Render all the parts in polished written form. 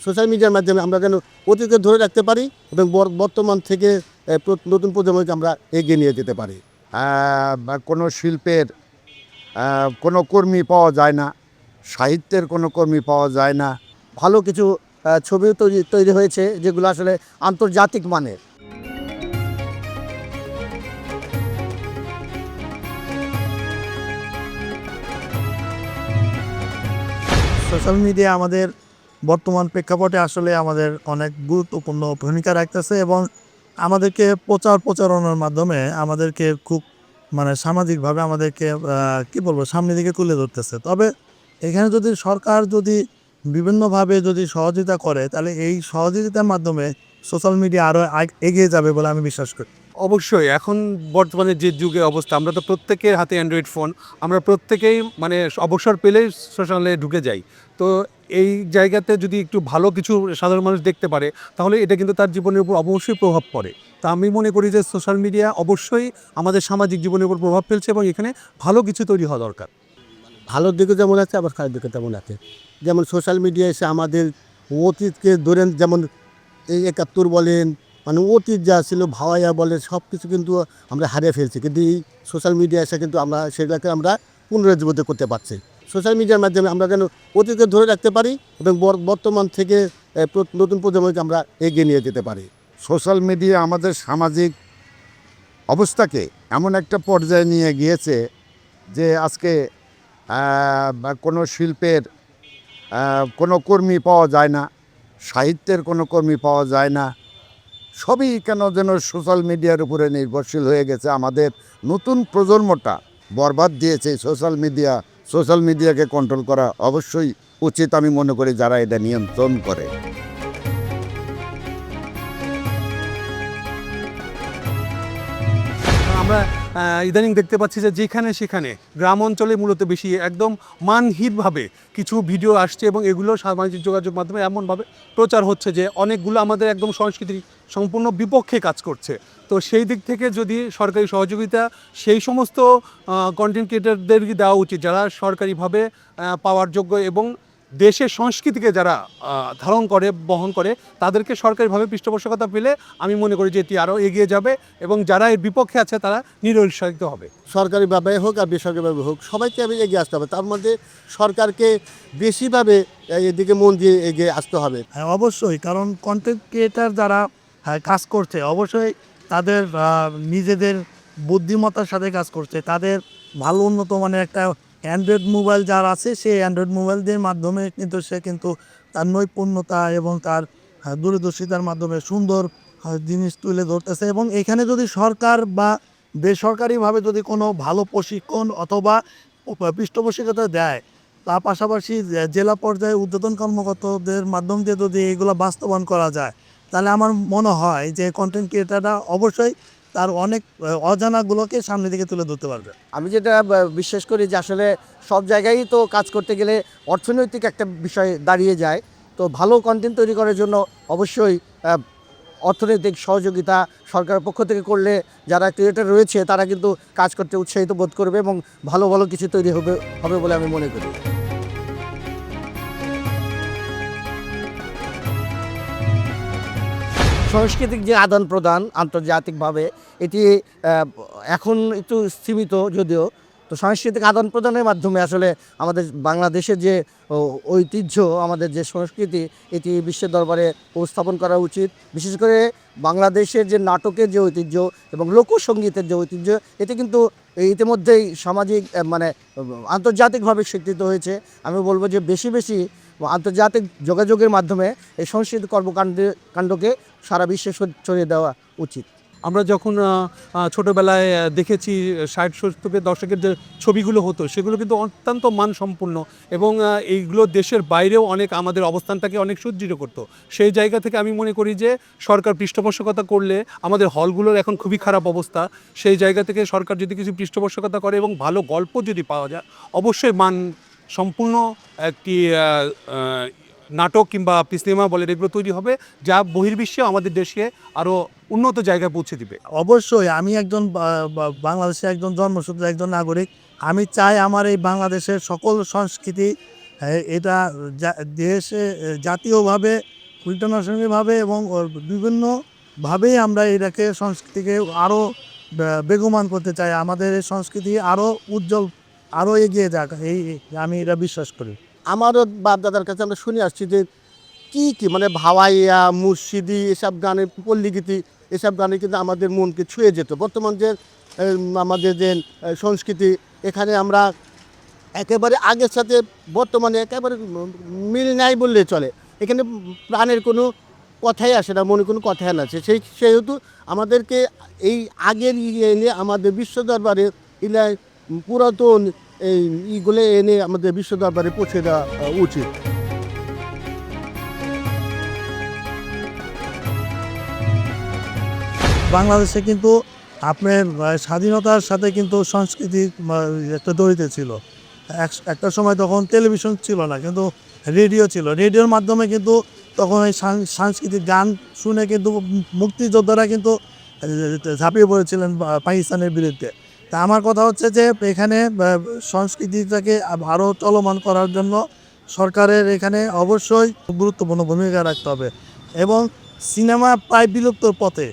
Social মিডিয়ার মাধ্যমে আমরা যেন অতীতকে ধরে রাখতে পারি এবং বর্তমান থেকে নতুন প্রজন্মকে আমরা এগিয়ে নিয়ে যেতে পারি। বা কোনো শিল্পের কোনো কর্মী পাওয়া যায় না, সাহিত্যের কোনো কর্মী পাওয়া যায় না। ভালো কিছু ছবিও তৈরি হয়েছে যেগুলো আসলে আন্তর্জাতিক মানের। সোশ্যাল মিডিয়া আমাদের বর্তমান প্রেক্ষাপটে আসলে আমাদের অনেক গুরুত্বপূর্ণ ভূমিকা রাখতেছে এবং আমাদেরকে প্রচারণার মাধ্যমে আমাদেরকে খুব সামাজিকভাবে আমাদেরকে কি বলবো সামনের দিকে তুলে ধরতেছে। তবে এখানে যদি সরকার যদি বিভিন্নভাবে যদি সহযোগিতা করে তাহলে এই সহযোগিতার মাধ্যমে সোশ্যাল মিডিয়া আরও এগিয়ে যাবে বলে আমি বিশ্বাস করি। অবশ্যই এখন বর্তমানে যে যুগে অবস্থা, আমরা তো প্রত্যেকের হাতে অ্যান্ড্রয়েড ফোন, আমরা প্রত্যেকেই অবসর পেলেই সোশ্যালে ঢুকে যাই। তো এই জায়গাতে যদি একটু ভালো কিছু সাধারণ মানুষ দেখতে পারে তাহলে এটা কিন্তু তার জীবনের উপর অবশ্যই প্রভাব পড়ে। তা আমি মনে করি যে সোশ্যাল মিডিয়া অবশ্যই আমাদের সামাজিক জীবনের উপর প্রভাব ফেলছে এবং এখানে ভালো কিছু তৈরি হওয়া দরকার। ভালোর দিকে যেমন আছে আবার খারাপ দিকে তেমন আছে। যেমন সোশ্যাল মিডিয়া এসে আমাদের অতীতকে ধরেন, যেমন এই ৭১ বলেন, অতীত যা ছিল ভাওয়াইয়া বলেন, সব কিছু কিন্তু আমরা হারিয়ে ফেলছি, কিন্তু এই সোশ্যাল মিডিয়া এসে কিন্তু আমরা সেগুলোকে আমরা পুনরুজ্জীবিত করতে পারছি। সোশ্যাল মিডিয়ার মাধ্যমে আমরা যেন অতীতকে ধরে রাখতে পারি এবং বর্তমান থেকে নতুন প্রজন্মকে আমরা এগিয়ে নিয়ে যেতে পারি। সোশ্যাল মিডিয়া আমাদের সামাজিক অবস্থাকে এমন একটা পর্যায়ে নিয়ে গিয়েছে যে আজকে কোনো শিল্পের কোনো কর্মী পাওয়া যায় না, সাহিত্যের কোনো কর্মী পাওয়া যায় না। সবই কেন যেন সোশ্যাল মিডিয়ার উপরে নির্ভরশীল হয়ে গেছে। আমাদের নতুন প্রজন্মটা বরবাদ দিয়েছে সোশ্যাল মিডিয়াকে কন্ট্রোল করা অবশ্যই উচিত আমি মনে করি, যারা এটা নিয়ন্ত্রণ করে। আমরা ইদানিং দেখতে পাচ্ছি যে যেখানে সেখানে গ্রাম অঞ্চলে মূলত বেশি একদম মানহীনভাবে কিছু ভিডিও আসছে এবং এগুলো সামাজিক যোগাযোগ মাধ্যমে এমনভাবে প্রচার হচ্ছে যে অনেকগুলো আমাদের একদম সংস্কৃতির সম্পূর্ণ বিপক্ষে কাজ করছে। তো সেই দিক থেকে যদি সরকারি সহযোগিতা সেই সমস্ত কন্টেন্ট ক্রিয়েটারদেরকে দেওয়া উচিত যারা সরকারিভাবে পাওয়ার যোগ্য এবং দেশের সংস্কৃতিকে যারা ধারণ করে বহন করে, তাদেরকে সরকারিভাবে পৃষ্ঠপোষকতা পেলে আমি মনে করি যে এটি আরও এগিয়ে যাবে এবং যারা এর বিপক্ষে আছে তারা নিরুৎসাহিত হবে। সরকারিভাবে হোক আর বেসরকারিভাবে হোক সবাইকে এগিয়ে আসতে হবে। তার মধ্যে সরকারকে বেশিভাবে এদিকে মন দিয়ে এগিয়ে আসতে হবে। হ্যাঁ, অবশ্যই, কারণ কন্টেন্ট ক্রিয়েটার যারা কাজ করছে অবশ্যই তাদের নিজেদের বুদ্ধিমত্তার সাথে কাজ করছে। তাদের ভালো উন্নত মানের একটা অ্যান্ড্রয়েড মোবাইল যার আছে সেই অ্যান্ড্রয়েড মোবাইলদের মাধ্যমে কিন্তু সে কিন্তু তার নৈপুণ্যতা এবং তার দূরদর্শিতার মাধ্যমে সুন্দর জিনিস তুলে ধরতেছে। এবং এখানে যদি সরকার বা বেসরকারিভাবে যদি কোনো ভালো প্রশিক্ষণ অথবা পৃষ্ঠপোষকতা দেয়, তার পাশাপাশি জেলা পর্যায়ে ঊর্ধ্বতন কর্মকর্তাদের মাধ্যম দিয়ে যদি এগুলো বাস্তবায়ন করা যায় তাহলে আমার মনে হয় যে কন্টেন্ট ক্রিয়েটাররা অবশ্যই তার অনেক অজানাগুলোকে সামনে দিকে তুলে ধরতে পারবে। আমি যেটা বিশ্বাস করি যে আসলে সব জায়গায় তো কাজ করতে গেলে অর্থনৈতিক একটা বিষয় দাঁড়িয়ে যায়। তো ভালো কন্টেন্ট তৈরি করার জন্য অবশ্যই অর্থনৈতিক সহযোগিতা সরকারের পক্ষ থেকে করলে যারা ক্রিয়েটার রয়েছে তারা কিন্তু কাজ করতে উৎসাহিত বোধ করবে এবং ভালো ভালো কিছু তৈরি হবে বলে আমি মনে করি। সাংস্কৃতিক যে আদান প্রদান আন্তর্জাতিকভাবে এটি এখন একটু সীমিত যদিও। তো সাংস্কৃতিক আদান প্রদানের মাধ্যমে আসলে আমাদের বাংলাদেশের যে ঐতিহ্য, আমাদের যে সংস্কৃতি, এটি বিশ্বের দরবারে উপস্থাপন করা উচিত। বিশেষ করে বাংলাদেশের যে নাটকের যে ঐতিহ্য এবং লোকসঙ্গীতের যে ঐতিহ্য, এটি কিন্তু ইতিমধ্যেই সামাজিক আন্তর্জাতিকভাবে স্বীকৃত হয়েছে। আমি বলবো যে বেশি বেশি আন্তর্জাতিক যোগাযোগের মাধ্যমে এই সংস্কৃতি কাণ্ডকে সারা বিশ্বে ছড়িয়ে দেওয়া উচিত। আমরা যখন ছোটোবেলায় দেখেছি 60-70 দশকের যে ছবিগুলো হতো সেগুলো কিন্তু অত্যন্ত মানসম্পন্ন এবং এইগুলো দেশের বাইরেও অনেক আমাদের অবস্থানটাকে অনেক সুদৃঢ় করতো। সেই জায়গা থেকে আমি মনে করি যে সরকার পৃষ্ঠপোষকতা করলে, আমাদের হলগুলোর এখন খুবই খারাপ অবস্থা, সেই জায়গা থেকে সরকার যদি কিছু পৃষ্ঠপোষকতা করে এবং ভালো গল্প যদি পাওয়া যায়, অবশ্যই মান সম্পূর্ণ একটি নাটক কিংবা আপনি সিনেমা বলেন এগুলো তৈরি হবে যা বহির্বিশ্বে আমাদের দেশে আরও উন্নত জায়গায় পৌঁছে দিবে। অবশ্যই আমি একজন বাংলাদেশের একজন জন্মসূত্রে একজন নাগরিক। আমি চাই আমার এই বাংলাদেশের সকল সংস্কৃতি এটা দেশে জাতীয়ভাবে ইন্টারন্যাশনালভাবে এবং বিভিন্নভাবেই আমরা এটাকে সংস্কৃতিকে আরও বেগবান করতে চাই, আমাদের এই সংস্কৃতি আরও উজ্জ্বল, আরও এগিয়ে যাক, আমি এটা বিশ্বাস করি। আমারও বাপ দাদার কাছে আমরা শুনে আসছি যে কি মানে ভাওয়াইয়া মুর্শিদি এসব গানে পল্লীগীতি এসব গানে কিন্তু আমাদের মনকে ছুঁয়ে যেত। বর্তমান যে আমাদের যে সংস্কৃতি, এখানে আমরা একেবারে আগের সাথে বর্তমানে একেবারে মিল নাই বললে চলে। এখানে প্রাণের কোনো কথাই আসে না, মনে কোনো কথাই আসে। সেহেতু আমাদেরকে এই আগের এনে আমাদের বিশ্ব দরবারে ইলা পুরাতন এই ইগুলো এনে আমাদের বিশ্ব দরবারে পৌঁছে দেওয়া উচিত। বাংলাদেশে কিন্তু আপনার স্বাধীনতার সাথে কিন্তু সংস্কৃতি একটা জড়িত ছিল। একটা সময় তখন টেলিভিশন ছিল না, কিন্তু রেডিও ছিল। রেডিওর মাধ্যমে কিন্তু তখন এই সাংস্কৃতিক গান শুনে কিন্তু মুক্তিযোদ্ধারা কিন্তু ঝাঁপিয়ে পড়েছিলেন পাকিস্তানের বিরুদ্ধে। তা আমার কথা হচ্ছে যে এখানে সংস্কৃতিটাকে আরও চলমান করার জন্য সরকারের এখানে অবশ্যই গুরুত্বপূর্ণ ভূমিকা রাখতে হবে। এবং সিনেমা প্রায় বিলুপ্তর পথে,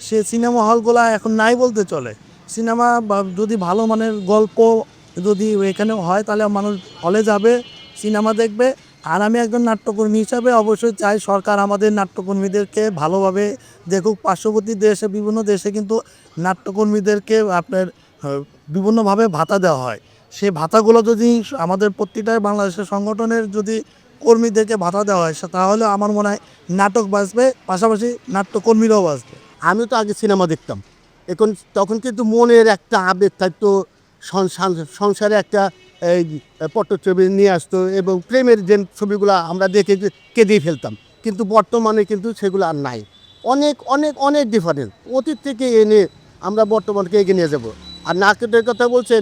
সে সিনেমা হলগুলো এখন নাই বলতে চলে। সিনেমা বা যদি ভালো মানের গল্প যদি এখানে হয় তাহলে মানুষ হলে যাবে, সিনেমা দেখবে। আর আমি একজন নাট্যকর্মী হিসাবে অবশ্যই চাই সরকার আমাদের নাট্যকর্মীদেরকে ভালোভাবে দেখুক। পার্শ্ববর্তী দেশে, বিভিন্ন দেশে কিন্তু নাট্যকর্মীদেরকে আপনার বিভিন্নভাবে ভাতা দেওয়া হয়। সেই ভাতাগুলো যদি আমাদের প্রতিটা বাংলাদেশের সংগঠনের যদি কর্মীদেরকে ভাতা দেওয়া হয়, তাহলে আমার মনে হয় নাটক বাঁচবে, পাশাপাশি নাট্যকর্মীরাও বাঁচবে। আমি তো আগে সিনেমা দেখতাম, এখন তখন কিন্তু মনের একটা আবেগ থাকতো, সংসারে একটা এই পট্টছবি নিয়ে আসতো এবং প্রেমের যে ছবিগুলো আমরা দেখে কেঁদেই ফেলতাম। কিন্তু বর্তমানে কিন্তু সেগুলো আর নাই। অনেক অনেক অনেক ডিফারেন্স। অতীত থেকে এনে আমরা বর্তমানকে এগিয়ে নিয়ে যাব। আর নাটকের কথা বলছেন,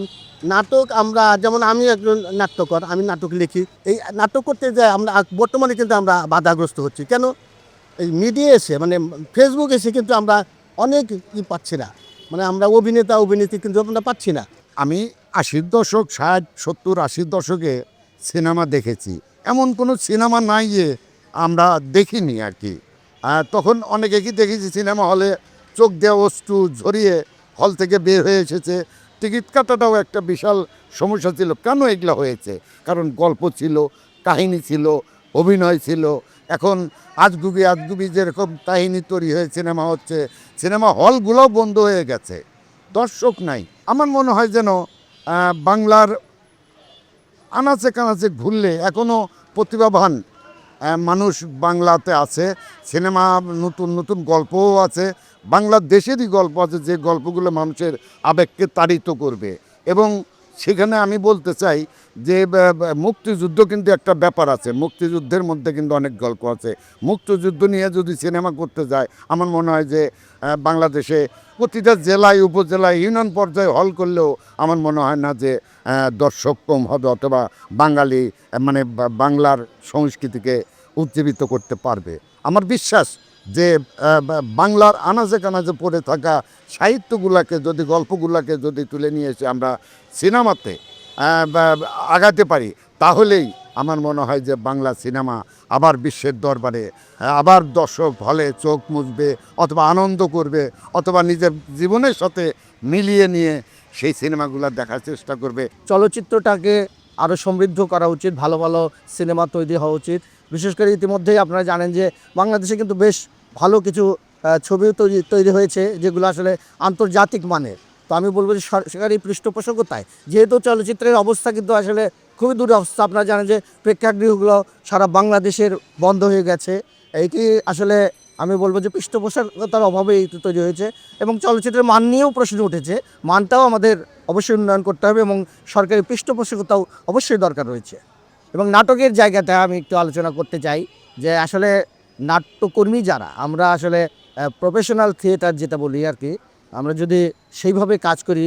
নাটক আমরা যেমন আমি একজন নাট্যকর, আমি নাটক লিখি। এই নাটক করতে যাই আমরা বর্তমানে কিন্তু আমরা বাধাগ্রস্ত হচ্ছি। কেন? এই মিডিয়া এসে মানে ফেসবুক এসে কিন্তু আমরা অনেক পাচ্ছি না, মানে আমরা অভিনেত্রী কিন্তু আমরা পাচ্ছি না। আমি 80-র দশক, 60, 70, 80-র দশকে সিনেমা দেখেছি। এমন কোনো সিনেমা নাই যে আমরা দেখিনি আর কি। তখন অনেকে কি দেখেছি সিনেমা হলে চোখ দেওয়া অশ্রু ঝরিয়ে হল থেকে বের হয়ে এসেছে। টিকিট কাটাটাও একটা বিশাল সমস্যা ছিল। কেন এগুলো হয়েছে? কারণ গল্প ছিল, কাহিনী ছিল, অভিনয় ছিল। এখন আজগুবি যেরকম কাহিনী তৈরি হয়ে সিনেমা হচ্ছে, সিনেমা হলগুলোও বন্ধ হয়ে গেছে, দর্শক নাই। আমার মনে হয় যেন বাংলার আনাচে কানাচে ঘুরলে এখনও প্রতিভাবান মানুষ বাংলাতে আছে। সিনেমা নতুন নতুন গল্পও আছে, বাংলাদেশেরই গল্প আছে, যে গল্পগুলো মানুষের আবেগকে তাড়িত করবে। এবং সেখানে আমি বলতে চাই যে মুক্তিযুদ্ধ কিন্তু একটা ব্যাপার আছে, মুক্তিযুদ্ধের মধ্যে কিন্তু অনেক গল্প আছে। মুক্তিযুদ্ধ নিয়ে যদি সিনেমা করতে যায়, আমার মনে হয় যে বাংলাদেশে প্রতিটা জেলায়, উপজেলায়, ইউনিয়ন পর্যায়ে হল করলেও আমার মনে হয় না যে দর্শক কম হবে, অথবা বাঙালি মানে বাংলার সংস্কৃতিকে উজ্জীবিত করতে পারবে। আমার বিশ্বাস যে বাংলার আনাজে কানাজে পড়ে থাকা সাহিত্যগুলোকে যদি, গল্পগুলোকে যদি তুলে নিয়ে এসে আমরা সিনেমাতে আগাতে পারি, তাহলেই আমার মনে হয় যে বাংলা সিনেমা আবার বিশ্বের দরবারে আবার দর্শক হলে চোখ মুছবে, অথবা আনন্দ করবে, অথবা নিজের জীবনের সাথে মিলিয়ে নিয়ে সেই সিনেমাগুলো দেখার চেষ্টা করবে। চলচ্চিত্রটাকে আরও সমৃদ্ধ করা উচিত, ভালো ভালো সিনেমা তৈরি হওয়া উচিত। বিশেষ করে ইতিমধ্যেই আপনারা জানেন যে বাংলাদেশে কিন্তু বেশ ভালো কিছু ছবিও তৈরি হয়েছে, যেগুলো আসলে আন্তর্জাতিক মানের। তো আমি বলবো যে সরকারি পৃষ্ঠপোষকতায়, যেহেতু চলচ্চিত্রের অবস্থা কিন্তু আসলে খুবই দুরবস্থা। আপনারা জানেন যে প্রেক্ষাগৃহগুলো সারা বাংলাদেশের বন্ধ হয়ে গেছে। এইটি আসলে আমি বলবো যে পৃষ্ঠপোষকতার অভাবে এইটি তৈরি হয়েছে, এবং চলচ্চিত্রের মান নিয়েও প্রশ্ন উঠেছে। মানটাও আমাদের অবশ্যই উন্নয়ন করতে হবে, এবং সরকারি পৃষ্ঠপোষকতাও অবশ্যই দরকার রয়েছে। এবং নাটকের জায়গাটা আমি একটু আলোচনা করতে চাই যে আসলে নাট্যকর্মী যারা, আমরা আসলে প্রফেশনাল থিয়েটার যেটা বলি আর কি, আমরা যদি সেইভাবে কাজ করি,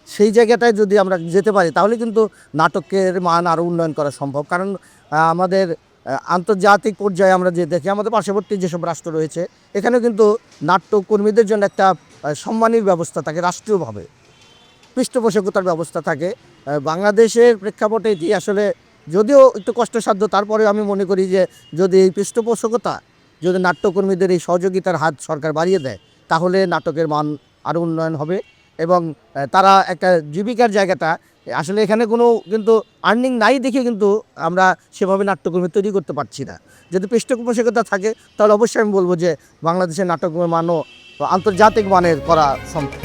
সেই জায়গাটায় যদি আমরা যেতে পারি, তাহলে কিন্তু নাটকের মান আরও উন্নয়ন করা সম্ভব। কারণ আমাদের আন্তর্জাতিক পর্যায়ে আমরা যে দেখি, আমাদের পার্শ্ববর্তী যেসব রাষ্ট্র রয়েছে, এখানেও কিন্তু নাট্যকর্মীদের জন্য একটা সম্মানীর ব্যবস্থা থাকে, রাষ্ট্রীয়ভাবে পৃষ্ঠপোষকতার ব্যবস্থা থাকে। বাংলাদেশের প্রেক্ষাপটে এটি আসলে যদিও একটু কষ্টসাধ্য, তারপরে আমি মনে করি যে যদি এই পৃষ্ঠপোষকতা, যদি নাট্যকর্মীদের এই সহযোগিতার হাত সরকার বাড়িয়ে দেয়, তাহলে নাটকের মান আরও উন্নয়ন হবে এবং তারা একটা জীবিকার জায়গাটা, আসলে এখানে কোনো কিন্তু আর্নিং নাই দেখে কিন্তু আমরা সেভাবে নাট্যকর্মী তৈরি করতে পারছি না। যদি পৃষ্ঠপোষকতা থাকে তাহলে অবশ্যই আমি বলবো যে বাংলাদেশের নাটকের মানও আন্তর্জাতিক মানের করা সম্ভব।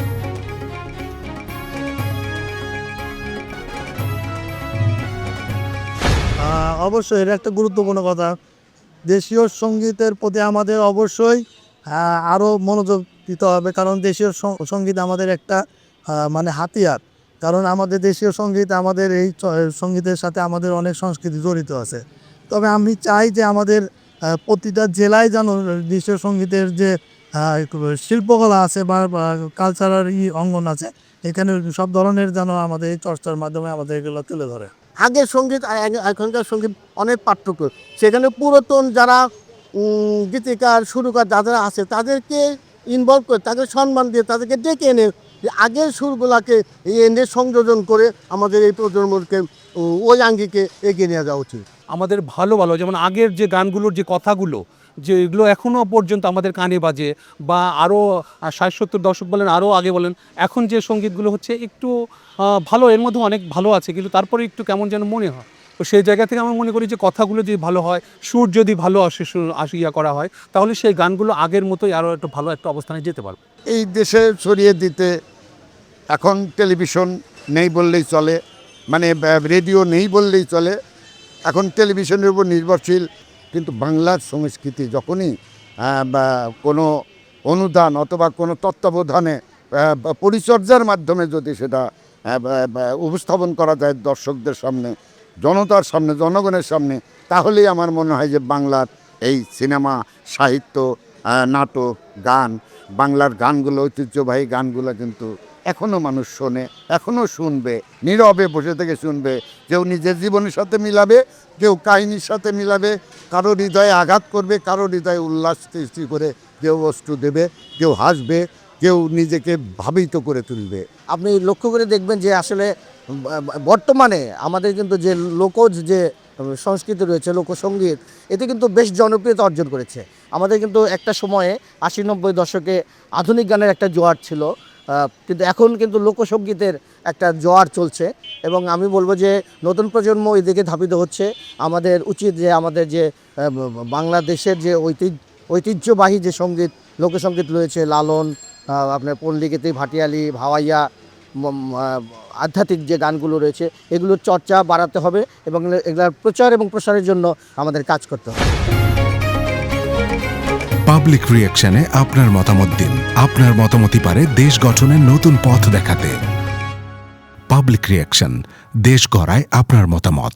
অবশ্যই এটা একটা গুরুত্বপূর্ণ কথা। দেশীয় সঙ্গীতের প্রতি আমাদের অবশ্যই আরও মনোযোগ দিতে হবে, কারণ দেশীয় সঙ্গীত আমাদের একটা মানে হাতিয়ার। কারণ আমাদের দেশীয় সঙ্গীত, আমাদের এই সঙ্গীতের সাথে আমাদের অনেক সংস্কৃতি জড়িত আছে। তবে আমি চাই যে আমাদের প্রতিটা জেলায় যেন দেশীয় সঙ্গীতের যে শিল্পকলা আছে বা কালচারাল অঙ্গন আছে, এখানে সব ধরনের যেন আমাদের এই চর্চার মাধ্যমে আমাদের এগুলো তুলে ধরে। আগের সঙ্গীত আর এখনকার সঙ্গীত অনেক পার্থক্য। সেখানে পুরাতন যারা গীতিকার সুরকার যারা আছে তাদেরকে ইনভলভ করে, তাদের সম্মান দিয়ে, তাদেরকে ডেকে এনে আগের সুরগুলাকে এনে সংযোজন করে আমাদের এই প্রজন্মকে ওই আঙ্গিকে এগিয়ে নিয়ে যাওয়া উচিত। আমাদের ভালো ভালো যেমন আগের যে গানগুলোর যে কথাগুলো, যে এগুলো এখনও পর্যন্ত আমাদের কানে বাজে, বা আরও 60-70 দশক বলেন, আরও আগে বলেন, এখন যে সঙ্গীতগুলো হচ্ছে একটু ভালো, এর মধ্যে অনেক ভালো আছে, কিন্তু তারপরে একটু কেমন যেন মনে হয়। তো সেই জায়গা থেকে আমি মনে করি যে কথাগুলো যদি ভালো হয়, সুর যদি ভালো আসিয়া করা হয়, তাহলে সেই গানগুলো আগের মতোই আরও একটু ভালো একটা অবস্থানে যেতে পারবে। এই দেশে ছড়িয়ে দিতে এখন টেলিভিশন নেই বললেই চলে, মানে রেডিও নেই বললেই চলে, এখন টেলিভিশনের উপর নির্ভরশীল। কিন্তু বাংলার সংস্কৃতি যখনই কোনো অনুদান অথবা কোনো তত্ত্বাবধানে পরিচর্যার মাধ্যমে যদি সেটা উপস্থাপন করা যায় দর্শকদের সামনে, জনতার সামনে, জনগণের সামনে, তাহলেই আমার মনে হয় যে বাংলার এই সিনেমা, সাহিত্য, নাটক, গান, বাংলার গানগুলো, ঐতিহ্যবাহী গানগুলো কিন্তু এখনও মানুষ শোনে, এখনও শুনবে, নীরবে বসে থেকে শুনবে। কেউ নিজের জীবনের সাথে মিলাবে, কেউ কাহিনীর সাথে মিলাবে, কারো হৃদয়ে আঘাত করবে, কারো হৃদয়ে উল্লাস সৃষ্টি করে কেউ অশ্রু দেবে, কেউ হাসবে, কেউ নিজেকে ভাবিত করে তুলবে। আপনি লক্ষ্য করে দেখবেন যে আসলে বর্তমানে আমাদের কিন্তু যে লোকজ যে সংস্কৃতি রয়েছে, লোকসঙ্গীত, এতে কিন্তু বেশ জনপ্রিয়তা অর্জন করেছে। আমাদের কিন্তু একটা সময়ে 80-90 দশকে আধুনিক গানের একটা জোয়ার ছিল, কিন্তু এখন কিন্তু লোকসঙ্গীতের একটা জোয়ার চলছে এবং আমি বলবো যে নতুন প্রজন্ম এদিকে ধাবিত হচ্ছে। আমাদের উচিত যে আমাদের যে বাংলাদেশের যে ঐতিহ্যবাহী যে সঙ্গীত, লোকসঙ্গীত রয়েছে, লালন, আপনার পল্লীগীতি, ভাটিয়ালি, ভাওয়াইয়া, আধ্যাত্মিক যে গানগুলো রয়েছে, এগুলোর চর্চা বাড়াতে হবে এবং এগুলোর প্রচার এবং প্রসারের জন্য আমাদের কাজ করতে হবে। পাবলিক রিঅ্যাকশনে আপনার মতামত দিন। আপনার মতামতই পারে দেশ গঠনের নতুন পথ দেখাতে। পাবলিক রিঅ্যাকশন, দেশ গড়ায় আপনার মতামত।